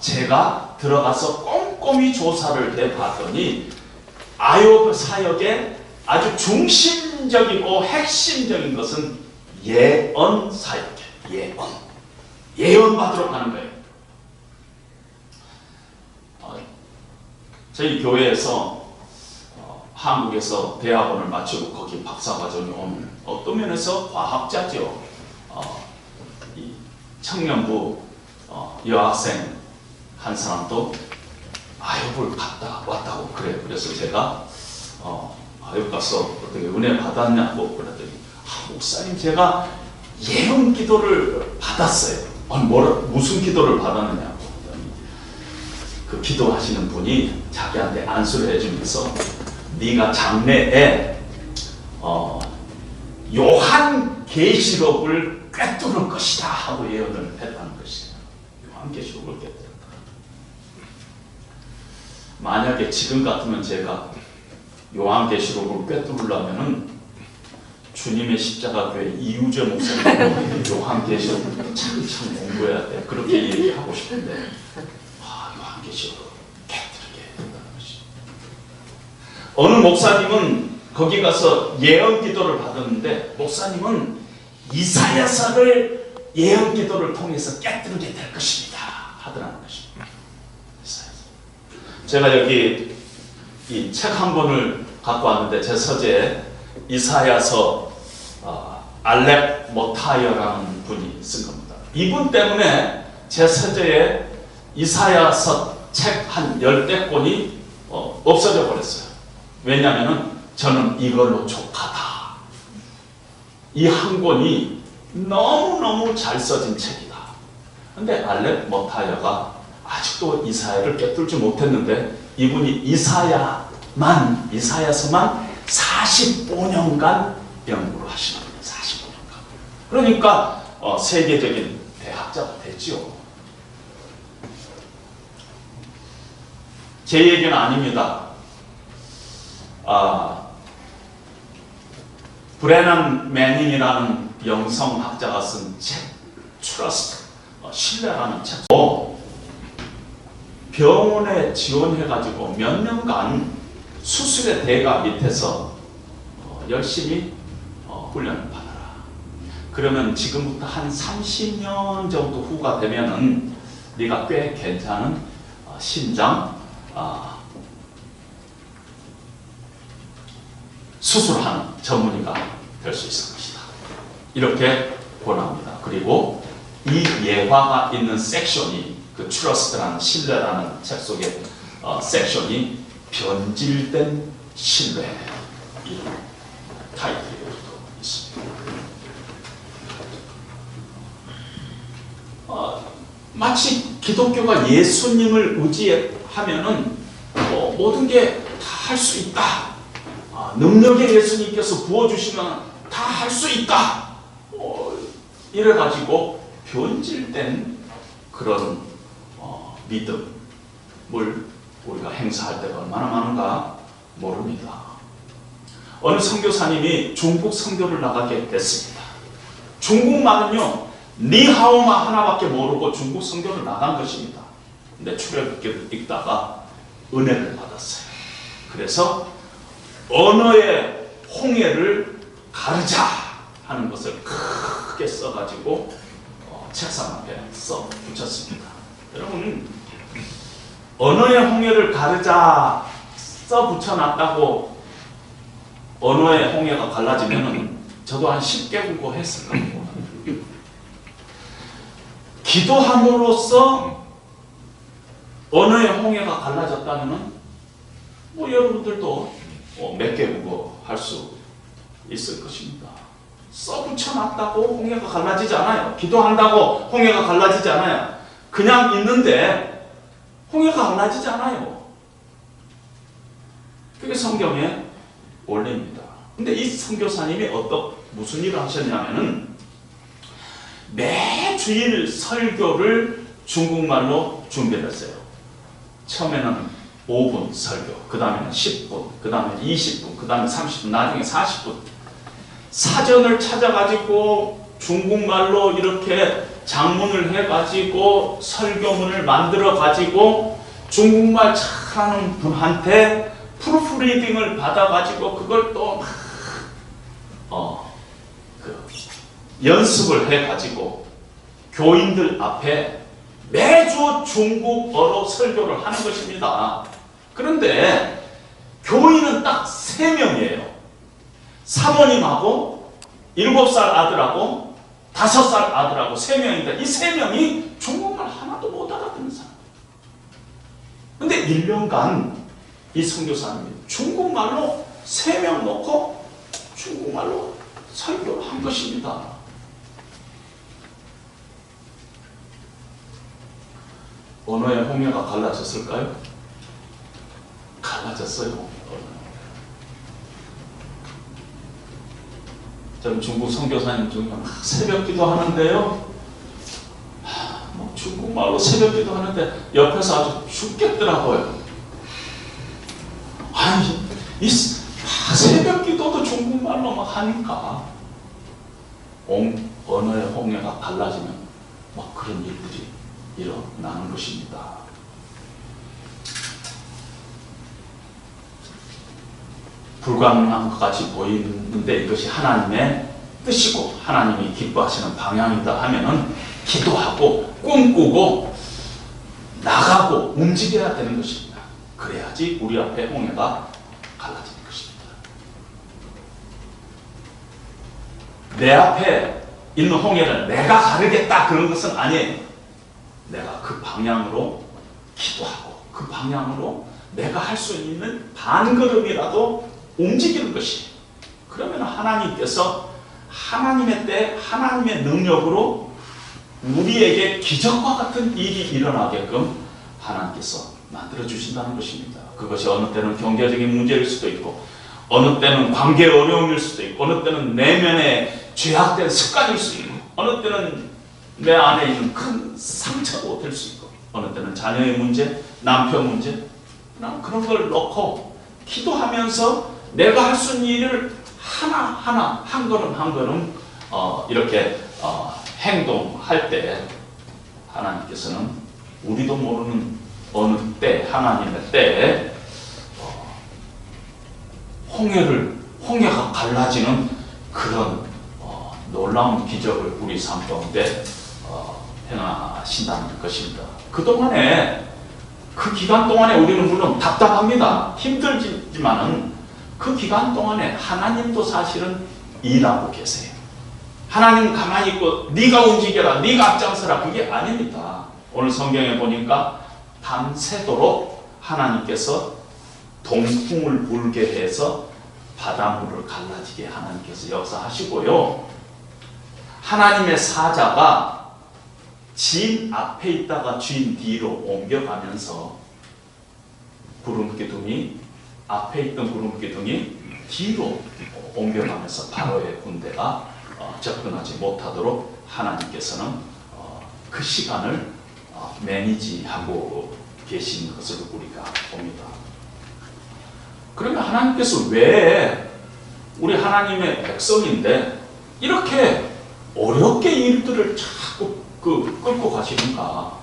제가 들어가서 꼼꼼히 조사를 해봤더니 아홉 사역의 아주 중심적이고 핵심적인 것은 예언 사역이에요. 예언 받으러 가는 거예요. 저희 교회에서 한국에서 대학원을 마치고 거기 박사과정이 오면 어떤 면에서 과학자죠. 이 청년부 여학생 한 사람도 아홉을 갔다 왔다고 그래요. 그래서 제가 아홉 가서 어떻게 은혜 받았냐고 그랬더니 목사님 제가 예언 기도를 받았어요. 무슨 기도를 받았느냐고. 그 기도하시는 분이 자기한테 안수를 해주면서 네가 장래에 요한 계시록을 꿰뚫을 것이다 하고 예언을 했다는 것이에요. 요한 계시록을 꿰뚫었다. 만약에 지금 같으면 제가 요한 계시록을 꿰뚫으려면은 주님의 십자가 교회 이우재 목사님 요한 계시록을 차근차근 공부해야 돼. 그렇게 얘기하고 싶은데 요한 계시록을 꿰뚫게 된다는 것이. 어느 목사님은 거기 가서 예언 기도를 받았는데 목사님은 이사야서를 예언 기도를 통해서 깨뜨리게 될 것입니다 하더라는 것입니다. 제가 여기 이 책 한 권을 갖고 왔는데 제 서재에 이사야서 알렉 모타이어라는 분이 쓴 겁니다. 이분 때문에 제 서재에 이사야서 책 한 10대 권이 없어져 버렸어요. 왜냐하면 저는 이걸로 족하다. 이 한 권이 너무너무 잘 써진 책이다. 근데 알렉 모타이어가 아직도 이사야를 꿰뚫지 못했는데 이분이 이사야서만 45년간 연구를 하시는 거예요. 45년간. 그러니까 세계적인 대학자가 됐죠. 제 얘기는 아닙니다. 브레넌 매닝이라는 영성학자가 쓴 책, 트러스트, 신뢰라는 책. 병원에 지원해가지고 몇 년간 수술의 대가 밑에서 열심히 훈련을 받아라. 그러면 지금부터 한 30년 정도 후가 되면은 네가 꽤 괜찮은 심장 수술하는 전문의가 될 수 있을 것이다. 이렇게 권합니다. 그리고 이 예화가 있는 섹션이 그 트러스트라는 신뢰라는 책 속에 섹션이 변질된 신뢰 이런 타이틀이 있습니다. 마치 기독교가 예수님을 의지하면은 모든 게 다 할 수 있다. 능력의 예수님께서 부어주시면 다 할 수 있다. 이래가지고 변질된 그런 믿음을 우리가 행사할 때가 얼마나 많은가 모릅니다. 어느 선교사님이 중국 선교를 나가게 됐습니다. 중국말은요 니하오마 하나밖에 모르고 중국 선교를 나간 것입니다. 근데 출애굽기를 읽다가 은혜를 받았어요. 그래서 언어의 홍해를 가르자 하는 것을 크게 써가지고 책상 앞에 써 붙였습니다. 여러분, 언어의 홍해를 가르자 써 붙여놨다고 언어의 홍해가 갈라지면 저도 한 10개 국어 했을 겁니다. 기도함으로써 언어의 홍해가 갈라졌다면 여러분들도 몇 개 국어 할 수 있을 것입니다. 써 붙여놨다고 홍해가 갈라지지 않아요. 기도한다고 홍해가 갈라지지 않아요. 그냥 있는데 홍해가 갈라지지 않아요. 그게 성경의 원리입니다. 근데 이 선교사님이 무슨 일을 하셨냐면은 매 주일 설교를 중국말로 준비를 했어요. 처음에는 5분 설교, 그 다음에는 10분, 그 다음에 20분, 그 다음에 30분, 나중에 40분. 사전을 찾아가지고 중국말로 이렇게 장문을 해가지고 설교문을 만들어가지고 중국말 잘하는 분한테 프루프리딩을 받아가지고 그걸 또 연습을 해가지고 교인들 앞에 매주 중국어로 설교를 하는 것입니다. 그런데 교인은 딱 3명이에요. 사모님하고 7살 아들하고 5살 아들하고 3명인데 이 3명이 중국말 하나도 못 알아듣는 사람. 근데 1년간 이 선교사님이 중국말로 3명 놓고 중국말로 설교를 한 것입니다. 언어의 홍해가 갈라졌을까요? 갈라졌어요. 저는 중국 선교사님 중에 새벽 기도 하는데요. 중국말로 새벽 기도 하는데 옆에서 아주 죽겠더라고요. 아니, 이 새벽 기도도 중국말로 막 하니까 언어의 홍해가 갈라지면 막 그런 일들이 일어나는 것입니다. 불가능한 것 같이 보이는데 이것이 하나님의 뜻이고 하나님이 기뻐하시는 방향이다 하면은 기도하고 꿈꾸고 나가고 움직여야 되는 것입니다. 그래야지 우리 앞에 홍해가 갈라지는 것입니다. 내 앞에 있는 홍해를 내가 가르겠다 그런 것은 아니에요. 내가 그 방향으로 기도하고 그 방향으로 내가 할 수 있는 반걸음이라도 움직이는 것이, 그러면 하나님께서 하나님의 때 하나님의 능력으로 우리에게 기적과 같은 일이 일어나게끔 하나님께서 만들어 주신다는 것입니다. 그것이 어느 때는 경제적인 문제일 수도 있고 어느 때는 관계 어려움일 수도 있고 어느 때는 내면의 죄악된 습관일 수 있고 어느 때는 내 안에 있는 큰 상처도 될 수 있고 어느 때는 자녀의 문제, 남편 문제, 그런 걸 놓고 기도하면서 내가 할 수 있는 일을 하나하나 한 걸음 한 걸음 이렇게 행동할 때 하나님께서는 우리도 모르는 어느 때 하나님의 때에 홍해가 갈라지는 그런 놀라운 기적을 우리 삶 가운데 행하신다는 것입니다. 그동안에 그 기간 동안에 우리는 물론 답답합니다. 힘들지만은 그 기간 동안에 하나님도 사실은 일하고 계세요. 하나님 가만히 있고 네가 움직여라, 네가 앞장서라, 그게 아닙니다. 오늘 성경에 보니까 밤새도록 하나님께서 동풍을 불게 해서 바닷물을 갈라지게 하나님께서 역사하시고요. 하나님의 사자가 진 앞에 있다가 진 뒤로 옮겨가면서 구름기둥이 앞에 있던 구름기둥이 뒤로 옮겨가면서 바로의 군대가 접근하지 못하도록 하나님께서는 그 시간을 매니지하고 계신 것을 우리가 봅니다. 그러면 하나님께서 왜 우리 하나님의 백성인데 이렇게 어렵게 일들을 자꾸 끌고 가시는가?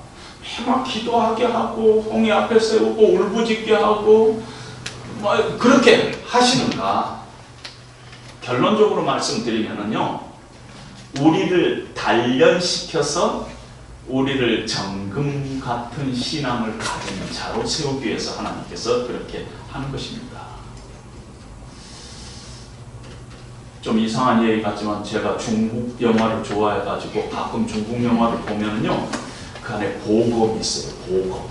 막 기도하게 하고 홍해 앞에 세우고 울부짖게 하고 그렇게 하시는가? 결론적으로 말씀드리면요, 우리를 단련시켜서 우리를 정금 같은 신앙을 가지는 자로 세우기 위해서 하나님께서 그렇게 하는 것입니다. 좀 이상한 얘기 같지만 제가 중국 영화를 좋아해가지고 가끔 중국 영화를 보면요, 그 안에 보검이 있어요. 보검.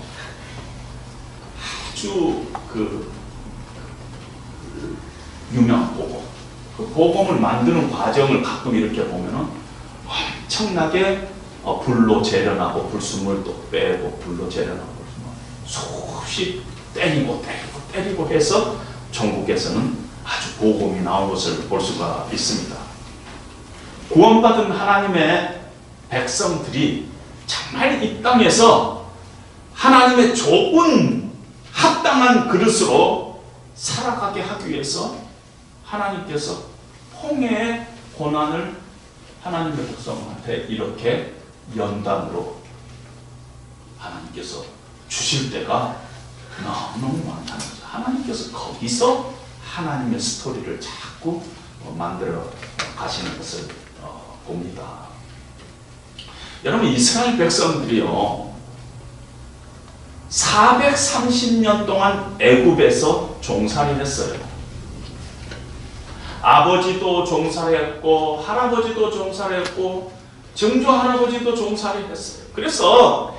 아주 유명한 보검. 그 보검을 만드는 과정을 가끔 이렇게 보면은 엄청나게 불로 재련하고 불순물 또 빼고 불로 재련하고 수없이 때리고 해서 전국에서는 아주 복음이 나온 것을 볼 수가 있습니다. 구원받은 하나님의 백성들이 정말 이 땅에서 하나님의 좋은 합당한 그릇으로 살아가게 하기 위해서 하나님께서 홍해의 고난을 하나님의 백성한테 이렇게 연단으로 하나님께서 주실 때가 너무너무 많다는 거죠. 하나님께서 거기서 하나님의 스토리를 자꾸 만들어 가시는 것을 봅니다. 여러분, 이스라엘 백성들이요, 430년 동안 애굽에서 종살이 했어요. 아버지도 종살이했고 할아버지도 종살이했고 증조 할아버지도 종살이했어요. 그래서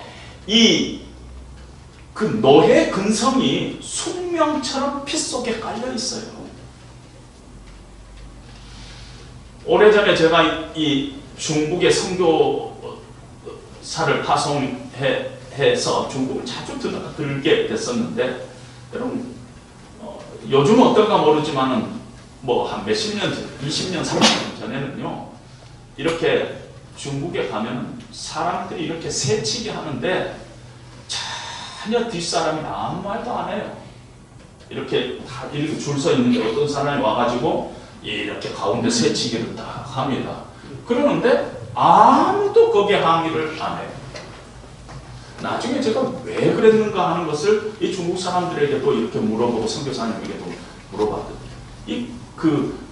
그 노예 근성이 숙명처럼 피 속에 깔려 있어요. 오래전에 제가 이 중국의 선교사를 파송해서 중국을 자주 들게 됐었는데, 여러분, 요즘 어떤가 모르지만은 뭐 한 몇십 년, 20년, 30년 전에는요, 이렇게 중국에 가면 사람들이 이렇게 새치기 하는데 전혀 뒷사람이 아무 말도 안 해요. 이렇게 다 이렇게 줄 서 있는데 어떤 사람이 와가지고 이렇게 가운데 새치기를 딱 합니다. 그러는데 아무도 거기에 항의를 안 해요. 나중에 제가 왜 그랬는가 하는 것을 이 중국 사람들에게도 이렇게 물어보고 선교사님에게도 물어봤거든요.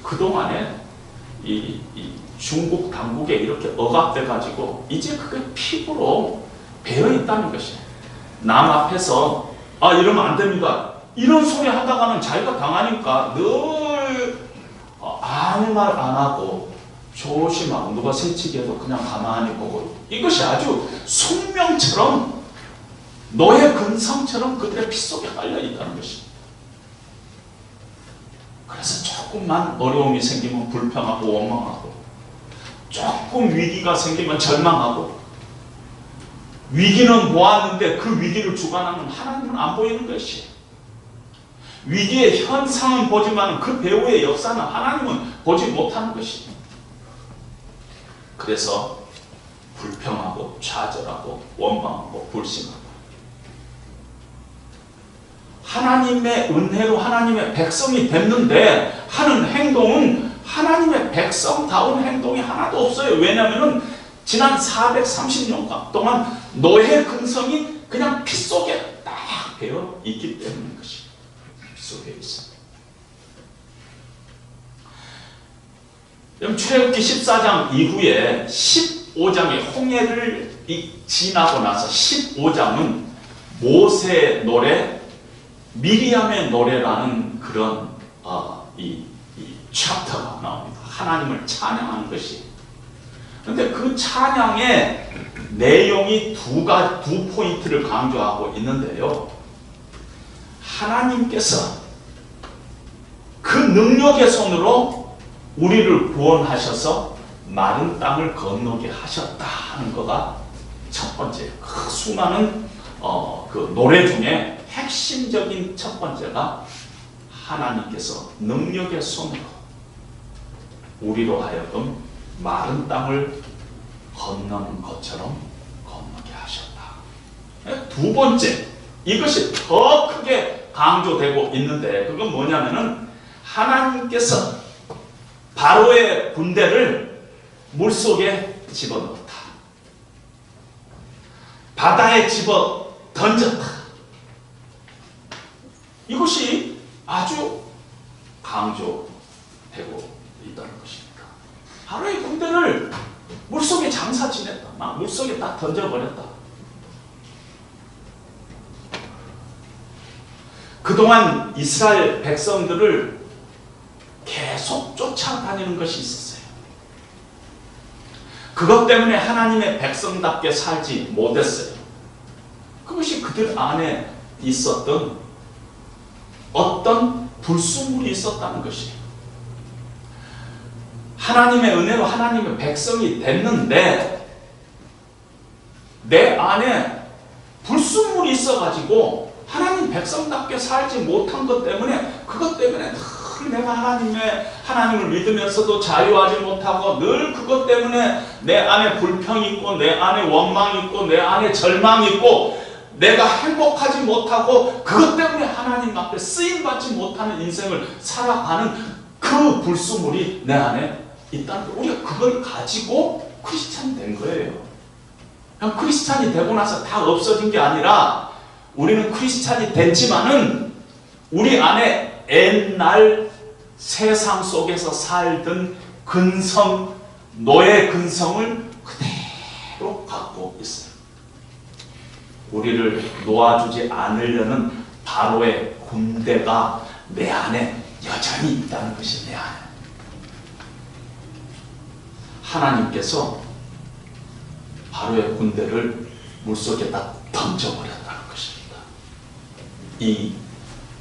그동안에 이 중국 당국에 이렇게 억압돼 가지고 이제 그게 피부로 배어 있다는 것이에요. 남 앞에서 이러면 안 됩니다, 이런 소리 하다가는 자기가 당하니까 늘 아무 말 안 하고 조심하고, 누가 새치기 해도 그냥 가만히 보고, 이것이 아주 숙명처럼 노예 근성처럼 그들의 피 속에 깔려 있다는 것입니다. 그래서 조금만 어려움이 생기면 불평하고 원망하고, 조금 위기가 생기면 절망하고, 위기는 보았는데 그 위기를 주관하는 하나님은 안 보이는 것이, 위기의 현상은 보지만 그 배후의 역사는 하나님은 보지 못하는 것이, 그래서 불평하고 좌절하고 원망하고 불신하고, 하나님의 은혜로 하나님의 백성이 됐는데 하는 행동은 하나님의 백성다운 행동이 하나도 없어요. 왜냐하면 지난 430년 동안 노예 근성이 그냥 피 속에 딱 배어 있기 때문인 것이, 피 속에 있습니다. 출애굽기 14장 이후에 15장의 홍해를 지나고 나서 15장은 모세의 노래, 미리암의 노래라는 그런 이 챕터가 나옵니다. 하나님을 찬양하는 것이. 그런데 그 찬양의 내용이 두 포인트를 강조하고 있는데요. 하나님께서 그 능력의 손으로 우리를 구원하셔서 마른 땅을 건너게 하셨다 하는 거가 첫 번째, 그 수많은 그 노래 중에 핵심적인 첫 번째가 하나님께서 능력의 손으로 우리로 하여금 마른 땅을 건너는 것처럼 건너게 하셨다. 두 번째, 이것이 더 크게 강조되고 있는데, 그건 뭐냐면은 하나님께서 바로의 군대를 물속에 집어넣었다, 바다에 집어 던졌다. 이것이 아주 강조되고 있다는 것입니다. 바로의 군대를 물속에 장사 지냈다, 막 물속에 딱 던져버렸다. 그동안 이스라엘 백성들을 계속 쫓아다니는 것이 있었어요. 그것 때문에 하나님의 백성답게 살지 못했어요. 그것이 그들 안에 있었던 어떤 불순물이 있었다는 것이에요. 하나님의 은혜로 하나님의 백성이 됐는데 내 안에 불순물이 있어가지고 하나님 백성답게 살지 못한 것 때문에, 그것 때문에 늘 내가 하나님을 믿으면서도 자유하지 못하고, 늘 그것 때문에 내 안에 불평이 있고, 내 안에 원망이 있고, 내 안에 절망이 있고, 내가 행복하지 못하고, 그것 때문에 하나님 앞에 쓰임받지 못하는 인생을 살아가는 그 불순물이 내 안에 있다는 거. 우리가 그걸 가지고 크리스찬이 된 거예요. 그냥 크리스찬이 되고 나서 다 없어진 게 아니라 우리는 크리스찬이 됐지만은 우리 안에 옛날 세상 속에서 살던 근성, 노예 근성을 그대로 갖고 있어요. 우리를 놓아주지 않으려는 바로의 군대가 내 안에 여전히 있다는 것이 내 안에. 하나님께서 바로의 군대를 물속에다 던져버렸다는 것입니다. 이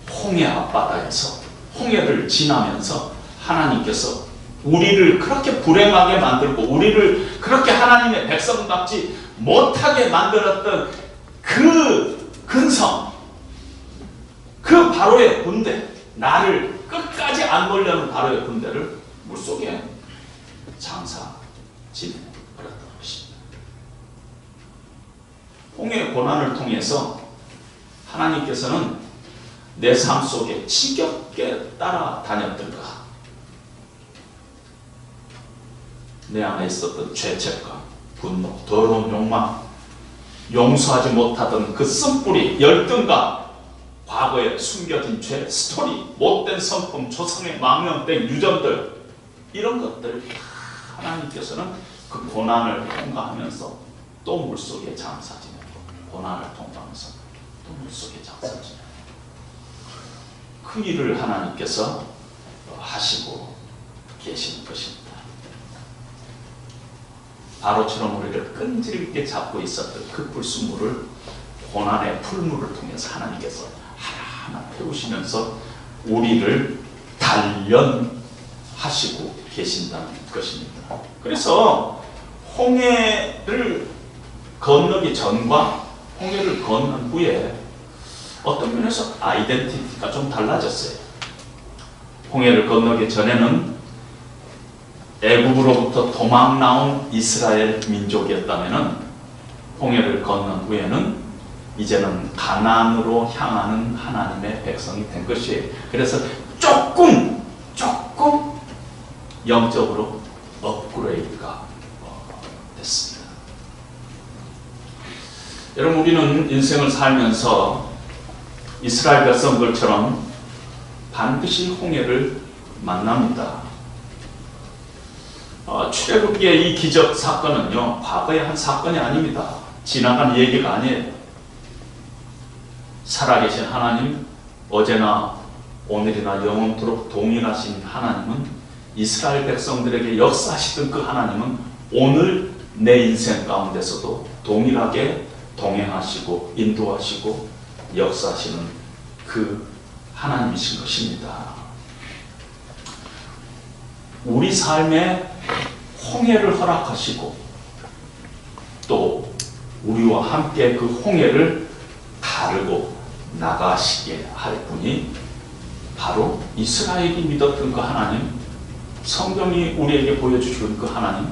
홍해 앞바다에서 홍해를 지나면서 하나님께서 우리를 그렇게 불행하게 만들고 우리를 그렇게 하나님의 백성답지 못하게 만들었던 그 근성, 그 바로의 군대, 나를 끝까지 안 보려는 바로의 군대를 물속에 장사 지내버렸던 것입니다. 홍해의 고난을 통해서 하나님께서는 내 삶 속에 지겹게 따라다녔던가, 내 안에 있었던 죄책감, 분노, 더러운 욕망, 용서하지 못하던 그 쓴뿌리, 열등감, 과거에 숨겨진 죄, 스토리, 못된 성품, 조상의 망령된 유전들, 이런 것들 하나님께서는 그 고난을 통과하면서 또 물속에 장사 지내고, 고난을 통과하면서 또 물속에 장사 지내고, 그 일을 하나님께서 하시고 계시는 것입니다. 바로처럼 우리를 끈질기게 잡고 있었던 그 불순물을 고난의 풀물을 통해서 하나님께서 하나하나 태우시면서 우리를 단련하시고 계신다는 것입니다. 그래서 홍해를 건너기 전과 홍해를 건넌 후에 어떤 면에서 아이덴티티가 좀 달라졌어요. 홍해를 건너기 전에는 애굽으로부터 도망 나온 이스라엘 민족이었다면은 홍해를 건넌 후에는 이제는 가나안으로 향하는 하나님의 백성이 된 것이에요. 그래서 조금 영적으로 업그레이드가 됐습니다. 여러분, 우리는 인생을 살면서 이스라엘 백성들처럼 반드시 홍해를 만납니다. 출애굽기의 이 기적 사건은요, 과거의 한 사건이 아닙니다. 지나간 얘기가 아니에요. 살아계신 하나님, 어제나 오늘이나 영원토록 동일하신 하나님은, 이스라엘 백성들에게 역사하시던 그 하나님은 오늘 내 인생 가운데서도 동일하게 동행하시고 인도하시고 역사하시는 그 하나님이신 것입니다. 우리 삶에 홍해를 허락하시고 또 우리와 함께 그 홍해를 가르고 나가시게 할 분이 바로 이스라엘이 믿었던 그 하나님, 성경이 우리에게 보여주시는 그 하나님,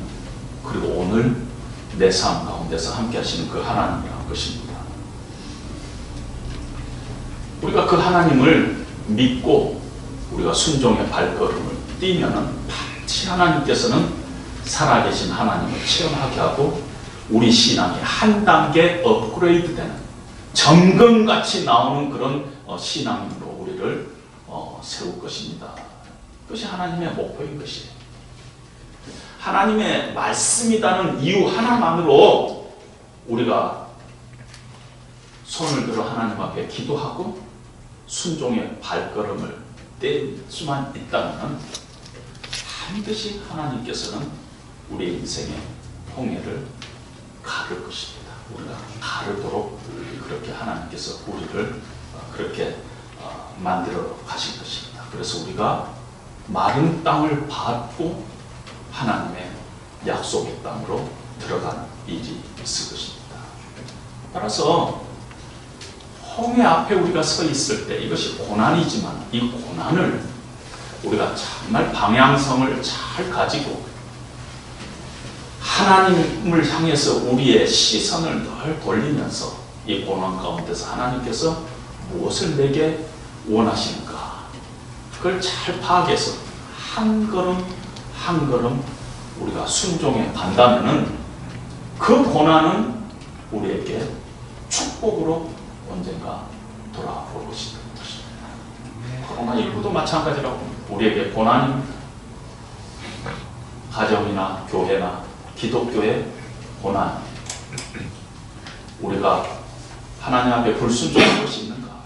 그리고 오늘 내 삶 가운데서 함께 하시는 그 하나님이라는 것입니다. 우리가 그 하나님을 믿고 우리가 순종의 발걸음을 뛰면은 반드시 하나님께서는 살아계신 하나님을 체험하게 하고 우리 신앙이 한 단계 업그레이드 되는, 정금같이 나오는 그런 신앙으로 우리를 세울 것입니다. 그것이 하나님의 목표인 것이에요. 하나님의 말씀이라는 이유 하나만으로 우리가 손을 들어 하나님 앞에 기도하고 순종의 발걸음을 뗄 수만 있다면 반드시 하나님께서는 우리 인생의 홍해를 가를 것입니다. 우리가 가르도록 그렇게 하나님께서 우리를 그렇게 만들어 가신 것입니다. 그래서 우리가 마른 땅을 밟고 하나님의 약속의 땅으로 들어가는 일이 있을 것입니다. 따라서 홍해 앞에 우리가 서 있을 때 이것이 고난이지만 이 고난을 우리가 정말 방향성을 잘 가지고 하나님을 향해서 우리의 시선을 늘 돌리면서 이 고난 가운데서 하나님께서 무엇을 내게 원하시는가, 그걸 잘 파악해서 한 걸음 한 걸음 우리가 순종해 간다면은 그 고난은 우리에게 축복으로 언젠가 돌아올 것이다. 코로나19도 마찬가지라고 우리에게 고난입니다. 가정이나 교회나 기독교의 고난, 우리가 하나님 앞에 불순종할 것이 있는가?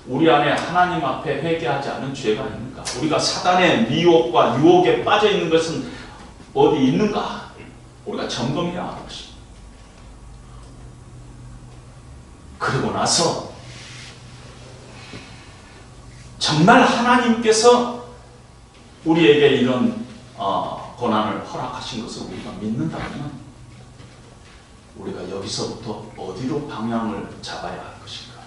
우리 안에 하나님 앞에 회개하지 않은 죄가 있는가? 우리가 사단의 미혹과 유혹에 빠져 있는 것은 어디 있는가? 우리가 점검해야 하는 것입니다. 그리고 나서 정말 하나님께서 우리에게 이런 고난을 허락하신 것을 우리가 믿는다면 우리가 여기서부터 어디로 방향을 잡아야 할 것인가?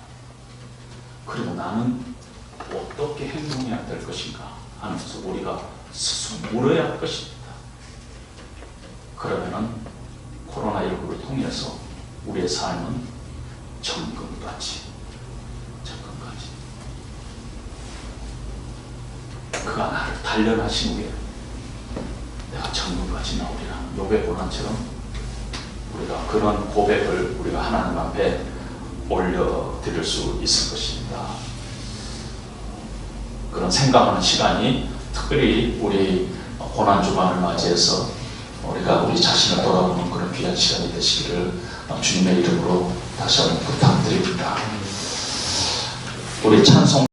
그리고 나는 어떻게 행동해야 될 것인가 하는 것을 우리가 스스로 물어야 할 것입니다. 그러면은 코로나19를 통해서 우리의 삶은 정금같이 그가 나를 단련하신 후에 내가 정금같이 나오리라는 욥의 고난처럼 우리가 그런 고백을 우리가 하나님 앞에 올려드릴 수 있을 것입니다. 그런 생각하는 시간이 특별히 우리 고난주간을 맞이해서 우리가 우리 자신을 돌아보는 그런 귀한 시간이 되시기를 주님의 이름으로 다시 한번 부탁드립니다. 우리 찬송